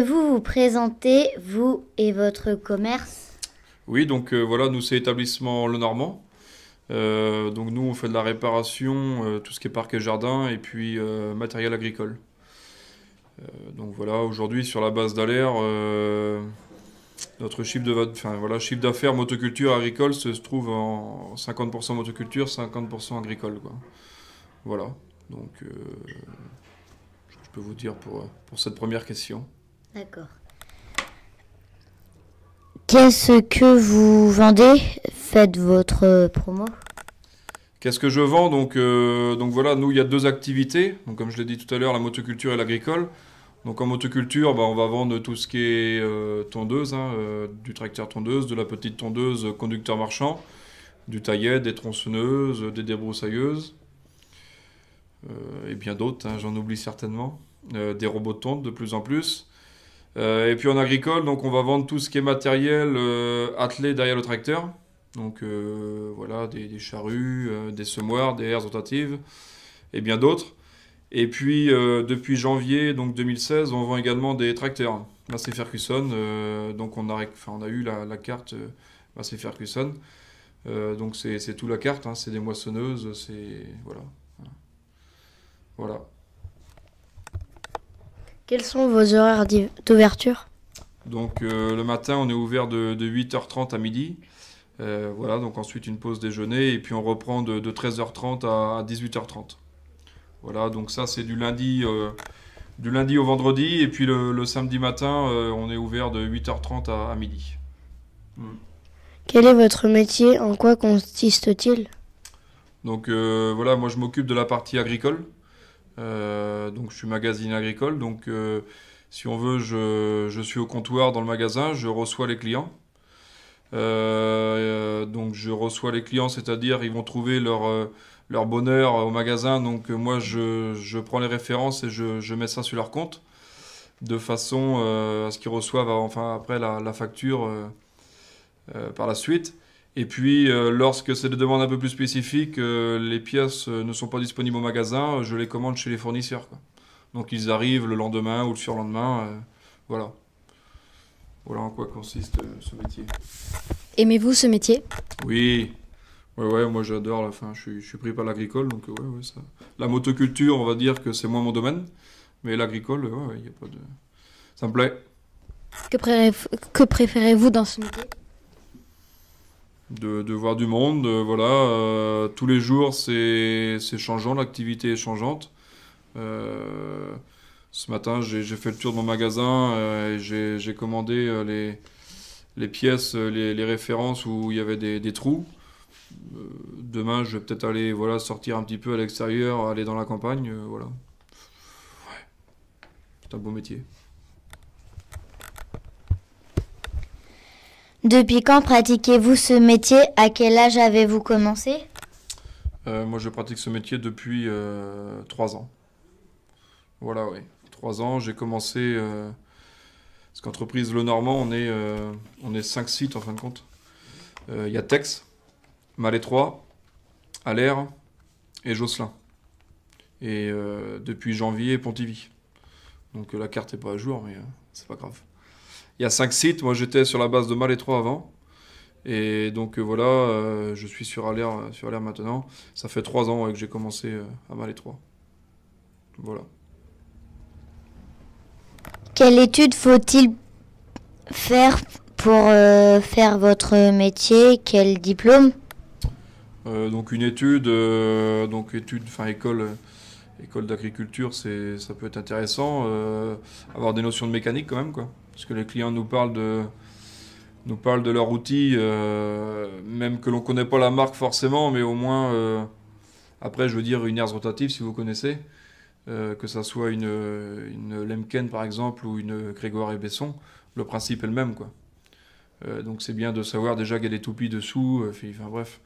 Pouvez-vous vous présenter, vous et votre commerce? Oui, donc voilà, nous c'est établissement Le Normand. Donc nous on fait de la réparation, tout ce qui est parc et jardin, et puis matériel agricole. Donc voilà, aujourd'hui sur la base d'Alaire, notre chiffre d'affaires motoculture agricole se trouve en 50% motoculture, 50% agricole, quoi. Voilà, donc ce que je peux vous dire pour cette première question. D'accord. Qu'est-ce que vous vendez? Faites votre promo. Qu'est-ce que je vends? Donc voilà, nous il y a deux activités. Donc comme je l'ai dit tout à l'heure, la motoculture et l'agricole. Donc en motoculture, bah, on va vendre tout ce qui est tondeuse, hein, du tracteur tondeuse, de la petite tondeuse conducteur marchand, du taillet, des tronçonneuses, des débroussailleuses, et bien d'autres, hein, j'en oublie certainement, des robots de tonte de plus en plus. Et puis en agricole, donc on va vendre tout ce qui est matériel attelé derrière le tracteur. Donc voilà, des charrues, des semoirs, des herses rotatives et bien d'autres. Et puis depuis janvier donc 2016, on vend également des tracteurs Massey Ferguson. Donc on a eu la carte Massey Ferguson. Donc c'est tout la carte, hein, c'est des moissonneuses, c'est voilà. Voilà. Quels sont vos horaires d'ouverture? Donc le matin, on est ouvert de 8h30 à midi. Voilà, donc ensuite une pause déjeuner et puis on reprend de 13h30 à 18h30. Voilà, donc ça c'est du lundi au vendredi et puis le samedi matin, on est ouvert de 8h30 à midi. Mm. Quel est votre métier? En quoi consiste-t-il? Donc voilà, moi je m'occupe de la partie agricole. Donc je suis magasinier agricole. Donc si on veut, je suis au comptoir dans le magasin, je reçois les clients. Donc je reçois les clients, c'est-à-dire ils vont trouver leur bonheur au magasin. Donc moi je prends les références et je mets ça sur leur compte de façon à ce qu'ils reçoivent enfin après la facture par la suite. Et puis lorsque c'est des demandes un peu plus spécifiques, les pièces ne sont pas disponibles au magasin, je les commande chez les fournisseurs, quoi. Donc ils arrivent le lendemain ou le surlendemain. Voilà. Voilà en quoi consiste ce métier. Aimez-vous ce métier? Oui, ouais, moi j'adore. Enfin, je suis pris par l'agricole, donc ouais, ça. La motoculture, on va dire que c'est moins mon domaine, mais l'agricole, ouais, y a pas de. Ça me plaît Que préférez-vous dans ce métier? de voir du monde, voilà. Tous les jours, c'est changeant, l'activité est changeante. Euh, Ce matin, j'ai fait le tour de mon magasin et j'ai commandé les pièces, les références où il y avait des trous. Demain, je vais peut-être aller voilà, sortir un petit peu à l'extérieur, aller dans la campagne. Voilà. C'est un beau métier. Depuis quand pratiquez-vous ce métier? À quel âge avez-vous commencé? Moi, je pratique ce métier depuis 3 ans. Voilà, oui. 3 ans, j'ai commencé. Parce qu'entreprise Le Normand, on est 5 sites en fin de compte. Il y a Tex, Malétroit, Allaire et Josselin. Et depuis janvier, Pontivy. Donc la carte n'est pas à jour, mais c'est pas grave. Il y a 5 sites. Moi, j'étais sur la base de Malétroit avant. Et donc voilà, je suis sur Allaire maintenant. Ça fait 3 ans ouais, que j'ai commencé à Malétroit. Voilà. Quelle étude faut-il faire pour faire votre métier? Quel diplôme? Donc une étude, enfin école d'agriculture, ça peut être intéressant. Avoir des notions de mécanique quand même, quoi. Parce que les clients nous parlent de leur outil, même que l'on connaît pas la marque forcément, mais au moins, après, je veux dire, une herse rotative, si vous connaissez, que ça soit une Lemken par exemple ou une Grégoire et Besson, le principe est le même, quoi. Donc c'est bien de savoir déjà qu'il y a des toupies dessous, enfin bref.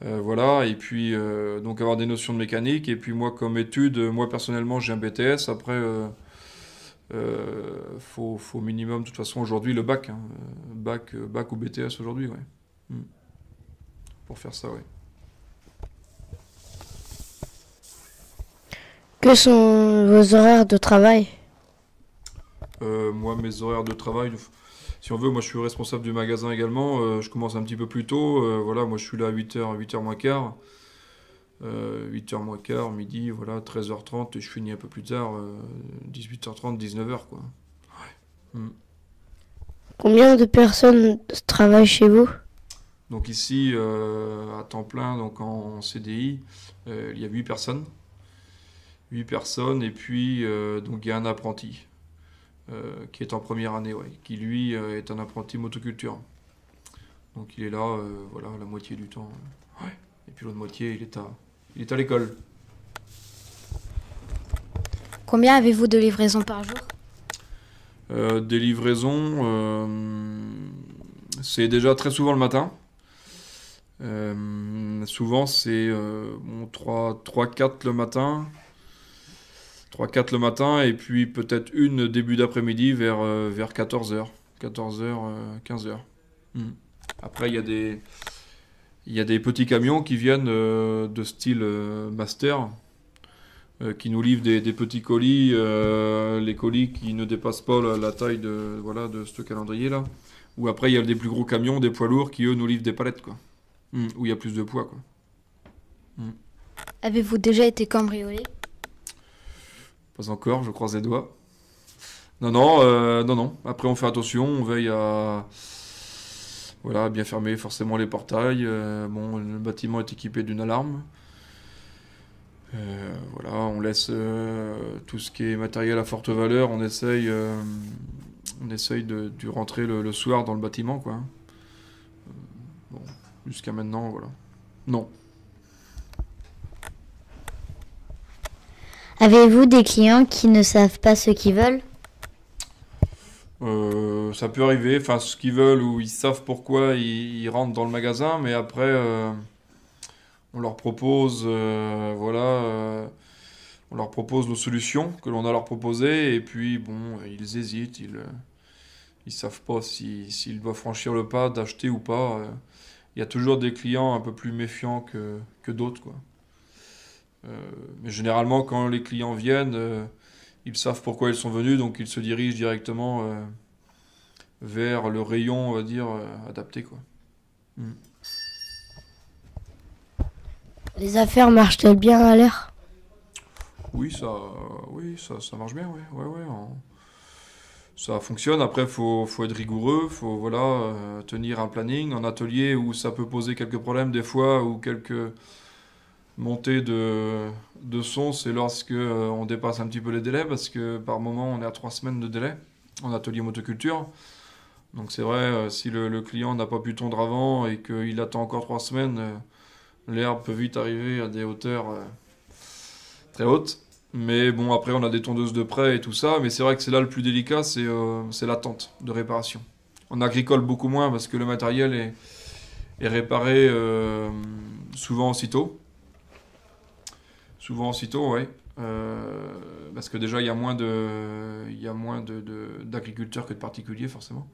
Voilà, et puis donc avoir des notions de mécanique, et puis moi comme étude, moi personnellement j'ai un BTS, après faut minimum de toute façon aujourd'hui le bac, hein, bac ou BTS aujourd'hui, ouais. Mm. Pour faire ça, ouais. Que sont vos horaires de travail? Moi, mes horaires de travail, si on veut, moi je suis responsable du magasin également. Je commence un petit peu plus tôt. Voilà, moi je suis là à 8h, 8h moins quart. 8h moins quart, midi, voilà, 13h30 et je finis un peu plus tard, 18h30, 19h quoi. Ouais. Combien de personnes travaillent chez vous? Donc ici, à temps plein, donc en CDI, il y a 8 personnes. 8 personnes et puis donc il y a un apprenti qui est en première année, ouais, qui lui est un apprenti motoculture. Donc il est là, voilà, la moitié du temps. Ouais. Et puis l'autre moitié, il est à l'école. Combien avez-vous de livraisons par jour? Des livraisons, c'est déjà très souvent le matin. Souvent c'est 3-4 le matin. 3-4 le matin et puis peut-être une début d'après-midi vers 14h. 14h, 15h. Après il y a des petits camions qui viennent de style master. Qui nous livrent des petits colis, les colis qui ne dépassent pas la taille de ce calendrier-là. Ou après, il y a des plus gros camions, des poids lourds, qui eux nous livrent des palettes, quoi. Où il y a plus de poids, quoi. Avez-vous déjà été cambriolé? Pas encore, je croise les doigts. Non. Après, on fait attention, on veille à bien fermer forcément les portails. Le bâtiment est équipé d'une alarme. On laisse tout ce qui est matériel à forte valeur, on essaye de rentrer le soir dans le bâtiment, quoi. Jusqu'à maintenant, voilà. Non. Avez-vous des clients qui ne savent pas ce qu'ils veulent? Ça peut arriver, enfin ce qu'ils veulent ou ils savent pourquoi ils rentrent dans le magasin, mais après on leur propose, on leur propose nos solutions que l'on a leur proposées et puis bon, ils hésitent, ils savent pas s'ils doivent franchir le pas d'acheter ou pas. Il y a toujours des clients un peu plus méfiants que d'autres, quoi. Mais généralement, quand les clients viennent, ils savent pourquoi ils sont venus, donc ils se dirigent directement vers le rayon, on va dire, adapté, quoi. Les affaires marchent-elles bien à l'air? Oui, ça marche bien, ouais. Ça fonctionne. Après, faut être rigoureux, faut tenir un planning. En atelier où ça peut poser quelques problèmes des fois ou quelques montées de son, c'est lorsque on dépasse un petit peu les délais parce que par moment on est à 3 semaines de délai en atelier motoculture. Donc c'est vrai, si le client n'a pas pu tondre avant et qu'il attend encore 3 semaines, l'herbe peut vite arriver à des hauteurs très hautes. Mais bon, après, on a des tondeuses de près et tout ça. Mais c'est vrai que c'est là le plus délicat, c'est l'attente de réparation. En agricole, beaucoup moins, parce que le matériel est réparé souvent aussitôt. Souvent aussitôt, oui. Parce que déjà, il y a moins d'agriculteurs que de particuliers, forcément.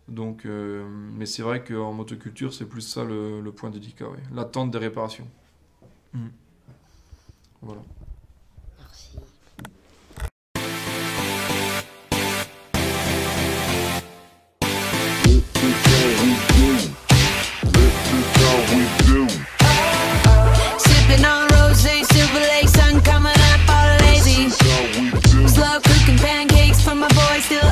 Donc, mais c'est vrai qu'en motoculture, c'est plus ça le point délicat, ouais. L'attente des réparations. Voilà. Merci. Sipping on rosé, Silver Lake, sun coming up all lazy. Slow cooking pancakes for my boy, still